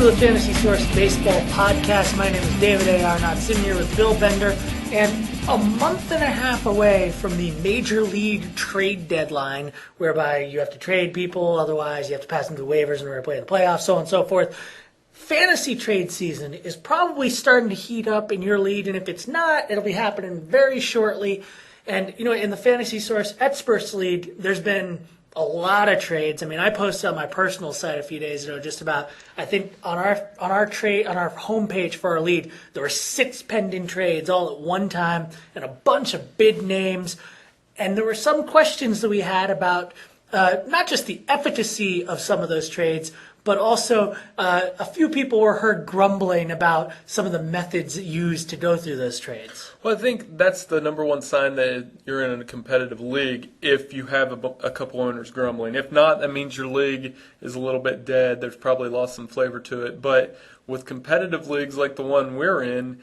to the Fantasy Source Baseball Podcast. My name is David A. Arnott, sitting here with Bill Bender, and a month and a half away from the Major League trade deadline, whereby you have to trade people, otherwise you have to pass them through waivers in order to play in the playoffs, so on and so forth. Fantasy trade season is probably starting to heat up in your league, and if it's not, it'll be happening very shortly. And, you know, in the Fantasy Source Experts League, there's been a lot of trades. I mean, I posted on my personal site a few days ago just about, I think on our homepage for our league, there were 6 pending trades all at one time and a bunch of big names. And there were some questions that we had about not just the efficacy of some of those trades, but also a few people were heard grumbling about some of the methods used to go through those trades. Well, I think that's the number one sign that you're in a competitive league if you have a couple owners grumbling. If not, that means your league is a little bit dead. There's probably lost some flavor to it. But with competitive leagues like the one we're in,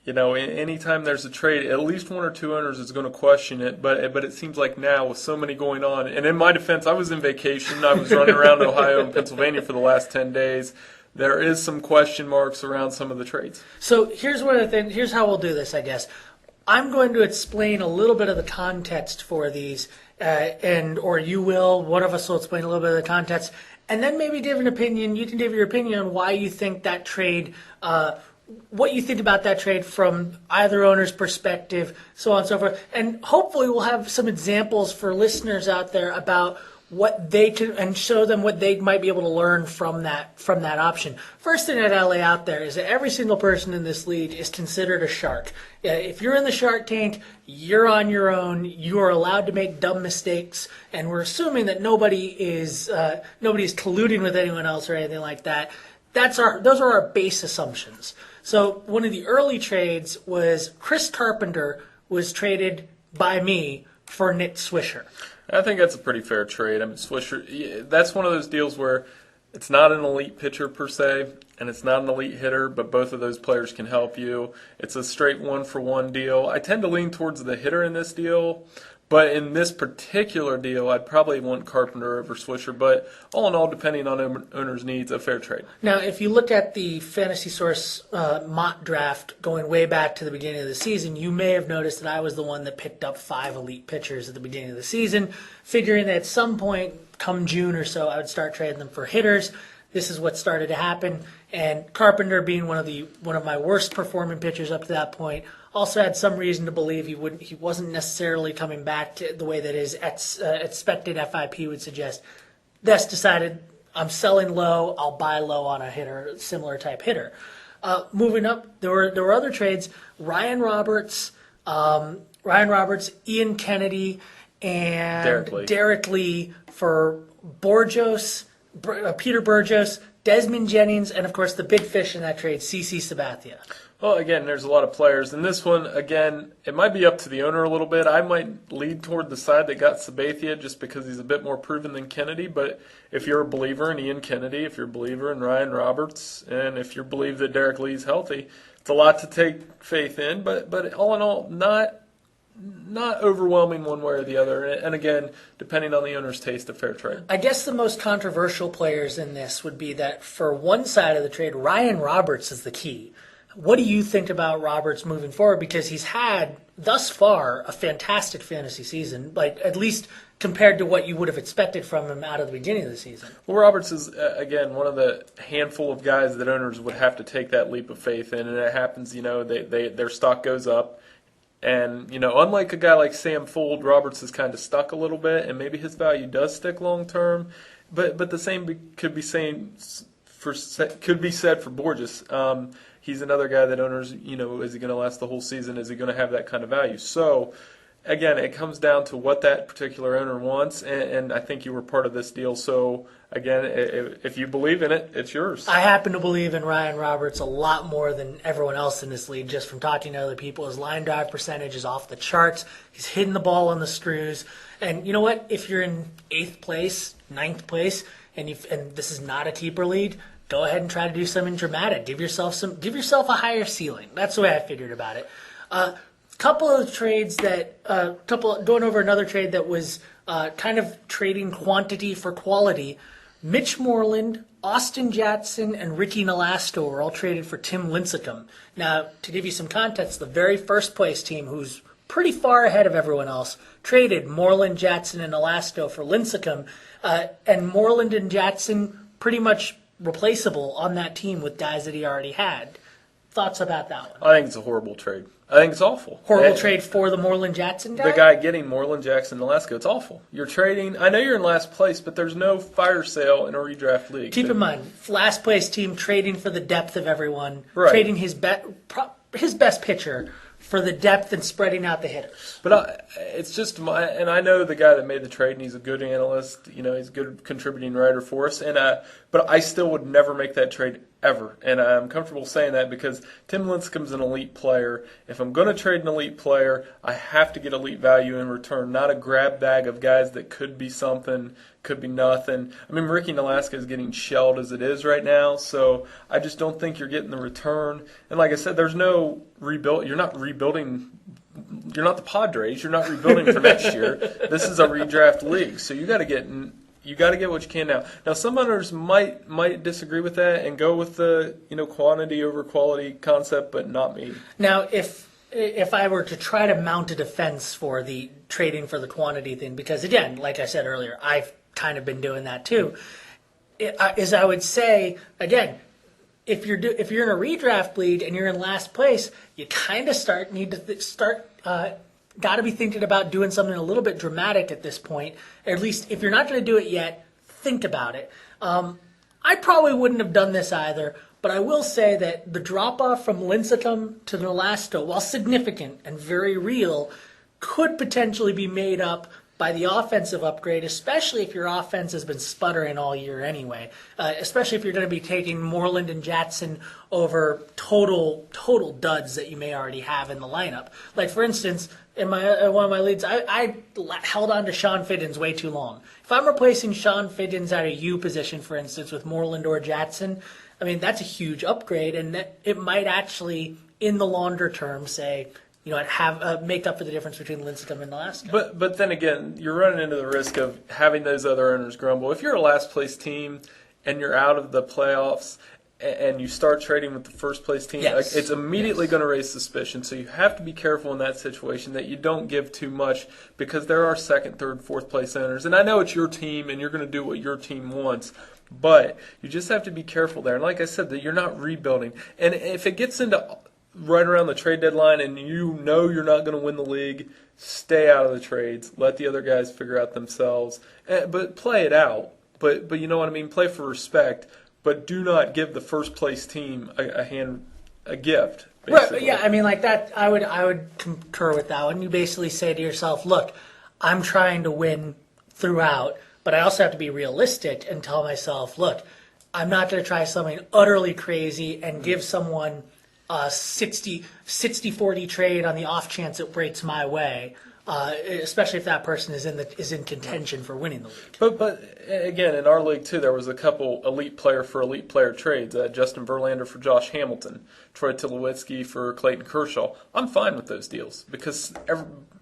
you know, anytime there's a trade, at least 1 or 2 owners is going to question it. But it seems like now with so many going on, and in my defense, I was in vacation. I was running around Ohio and Pennsylvania for the last 10 days. There is some question marks around some of the trades. So here's one of the things. Here's how we'll do this, I guess. I'm going to explain a little bit of the context for these, or you will. One of us will explain a little bit of the context, and then maybe give an opinion. You can give your opinion on why you think that trade. What you think about that trade from either owner's perspective, so on and so forth. And hopefully we'll have some examples for listeners out there about what they can, and show them what they might be able to learn from that option. First thing that I'll lay out there is that every single person in this league is considered a shark. If you're in the shark tank, you're on your own. You are allowed to make dumb mistakes, and we're assuming that nobody's colluding with anyone else or anything like that. Those are our base assumptions. So one of the early trades was Chris Carpenter was traded by me for Nick Swisher. I think that's a pretty fair trade. I mean, Swisher, that's one of those deals where it's not an elite pitcher per se, and it's not an elite hitter, but both of those players can help you. It's a straight 1-for-1 deal. I tend to lean towards the hitter in this deal, but in this particular deal, I'd probably want Carpenter over Swisher. But all in all, depending on owner's needs, a fair trade. Now, if you look at the Fantasy Source mock draft going way back to the beginning of the season, you may have noticed that I was the one that picked up 5 elite pitchers at the beginning of the season, figuring that at some point, come June or so, I would start trading them for hitters. This is what started to happen, and Carpenter, being one of my worst performing pitchers up to that point, also had some reason to believe he wasn't necessarily coming back to the way that his expected FIP would suggest. Thus decided, I'm selling low, I'll buy low on a hitter, similar type hitter. Moving up, there were other trades. Ryan Roberts, Ian Kennedy, and Derek Lee for Peter Burgos, Desmond Jennings, and of course the big fish in that trade, CC Sabathia. Well, again, there's a lot of players. In this one, again, it might be up to the owner a little bit. I might lead toward the side that got Sabathia just because he's a bit more proven than Kennedy. But if you're a believer in Ian Kennedy, if you're a believer in Ryan Roberts, and if you believe that Derek Lee's healthy, it's a lot to take faith in. But all in all, not overwhelming one way or the other. And again, depending on the owner's taste, a fair trade. I guess the most controversial players in this would be that for one side of the trade, Ryan Roberts is the key. What do you think about Roberts moving forward? Because he's had, thus far, a fantastic fantasy season, like at least compared to what you would have expected from him out of the beginning of the season. Well, Roberts is, again, one of the handful of guys that owners would have to take that leap of faith in, and it happens, you know, their stock goes up. And, you know, unlike a guy like Sam Fuld, Roberts is kind of stuck a little bit, and maybe his value does stick long term. But the same could be said for Borges. He's another guy that owners, you know, is he going to last the whole season? Is he going to have that kind of value? So, again, it comes down to what that particular owner wants, and I think you were part of this deal. So, again, if you believe in it, it's yours. I happen to believe in Ryan Roberts a lot more than everyone else in this league, just from talking to other people. His line drive percentage is off the charts. He's hitting the ball on the screws. And you know what? If you're in 8th place, 9th place, and this is not a keeper league, go ahead and try to do something dramatic. Give yourself a higher ceiling. That's the way I figured about it. Couple of trades going over another trade that was kind of trading quantity for quality. Mitch Moreland, Austin Jackson, and Ricky Nalasto were all traded for Tim Lincecum. Now, to give you some context, the very first place team, who's pretty far ahead of everyone else, traded Moreland, Jackson, and Nalasto for Lincecum, and Moreland and Jackson pretty much replaceable on that team with guys that he already had. Thoughts about that one? I think it's a horrible trade. I think it's awful. Horrible trade for the Moreland Jackson guy? The guy getting Moreland Jackson Nalasko, it's awful. You're trading. I know you're in last place, but there's no fire sale in a redraft league. Keep in mind, last place team trading for the depth of everyone, Right. trading his best pitcher for the depth and spreading out the hitters. But it's just and I know the guy that made the trade, and he's a good analyst. You know, he's a good contributing writer for us. And but I still would never make that trade ever, and I'm comfortable saying that because Tim Lincecum's an elite player. If I'm going to trade an elite player, I have to get elite value in return, not a grab bag of guys that could be something, could be nothing. I mean, Ricky Nalaska is getting shelled as it is right now, so I just don't think you're getting the return. And like I said, there's no rebuild. You're not rebuilding. You're not the Padres. You're not rebuilding for next year. This is a redraft league, so you got to get what you can now. Now, some owners might disagree with that and go with the quantity over quality concept, but not me. Now, if I were to try to mount a defense for the trading for the quantity thing, because again, like I said earlier, I've kind of been doing that too, is I would say again, if you're in a redraft league and you're in last place, you kind of need to got to be thinking about doing something a little bit dramatic at this point. At least if you're not going to do it yet, think about it. I probably wouldn't have done this either, but I will say that the drop-off from Lincecum to Nalasto, while significant and very real, could potentially be made up by the offensive upgrade, especially if your offense has been sputtering all year anyway, especially if you're going to be taking Moreland and Jackson over total duds that you may already have in the lineup. Like, for instance, in one of my leagues, I held on to Sean Fiddens way too long. If I'm replacing Sean Fiddens at a U position, for instance, with Moreland or Jackson, I mean, that's a huge upgrade, and it might actually, in the longer term, say, make up for the difference between Lincecum and Nalaska. But then again, you're running into the risk of having those other owners grumble. If you're a last place team and you're out of the playoffs and you start trading with the first place team, yes. It's immediately going to raise suspicion. So you have to be careful in that situation that you don't give too much, because there are second, third, fourth place owners. And I know it's your team and you're going to do what your team wants, but you just have to be careful there. And like I said, that you're not rebuilding. And if it gets into right around the trade deadline and you're not going to win the league, stay out of the trades. Let the other guys figure out themselves. But play it out. But you know what I mean? Play for respect. But do not give the first place team a gift. Basically. Right, yeah, I mean, like that, I would concur with that one. You basically say to yourself, look, I'm trying to win throughout, but I also have to be realistic and tell myself, look, I'm not going to try something utterly crazy and give someone a 60-40 trade on the off chance it breaks my way, especially if that person is in contention for winning the league. But again, in our league too, there was a couple elite player for elite player trades. Justin Verlander for Josh Hamilton, Troy Tulowitzki for Clayton Kershaw. I'm fine with those deals because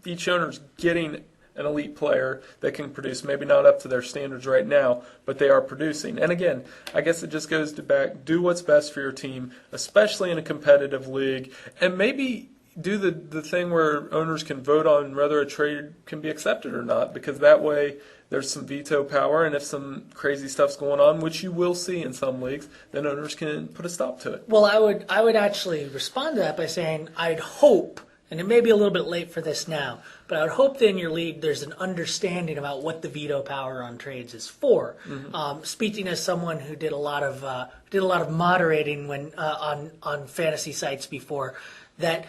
each owner's getting an elite player that can produce, maybe not up to their standards right now, but they are producing. And again, I guess it just goes to back, do what's best for your team, especially in a competitive league, and maybe do the thing where owners can vote on whether a trade can be accepted or not, because that way there's some veto power, and if some crazy stuff's going on, which you will see in some leagues, then owners can put a stop to it. Well, I would actually respond to that by saying I'd hope, and it may be a little bit late for this now, but I would hope that in your league there's an understanding about what the veto power on trades is for. Mm-hmm. Speaking as someone who did a lot of moderating when on fantasy sites before, that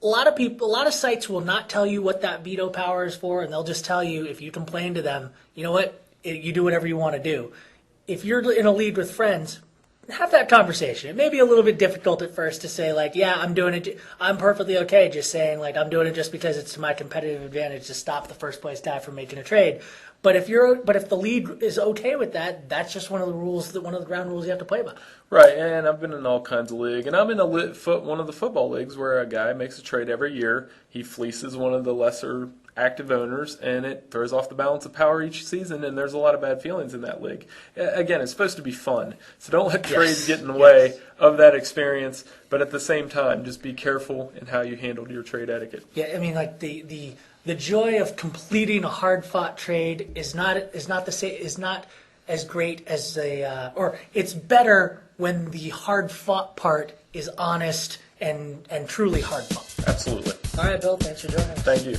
a lot of sites will not tell you what that veto power is for, and they'll just tell you, if you complain to them, you know what, you do whatever you want to do. If you're in a league with friends, have that conversation. It may be a little bit difficult at first to say, like, yeah, I'm doing it. I'm perfectly okay just saying, like, I'm doing it just because it's to my competitive advantage to stop the first place guy from making a trade. But if the lead is okay with that, that's just one of the ground rules you have to play by. Right, and I've been in all kinds of league, and I'm in one of the football leagues where a guy makes a trade every year. He fleeces one of the lesser active owners, and it throws off the balance of power each season, and there's a lot of bad feelings in that league. Again, it's supposed to be fun, so don't let trades get in the way of that experience, but at the same time, just be careful in how you handle your trade etiquette. Yeah, I mean, like the joy of completing a hard-fought trade is not as great as or it's better when the hard-fought part is honest and truly hard-fought. Absolutely. All right, Bill, thanks for joining us. Thank you.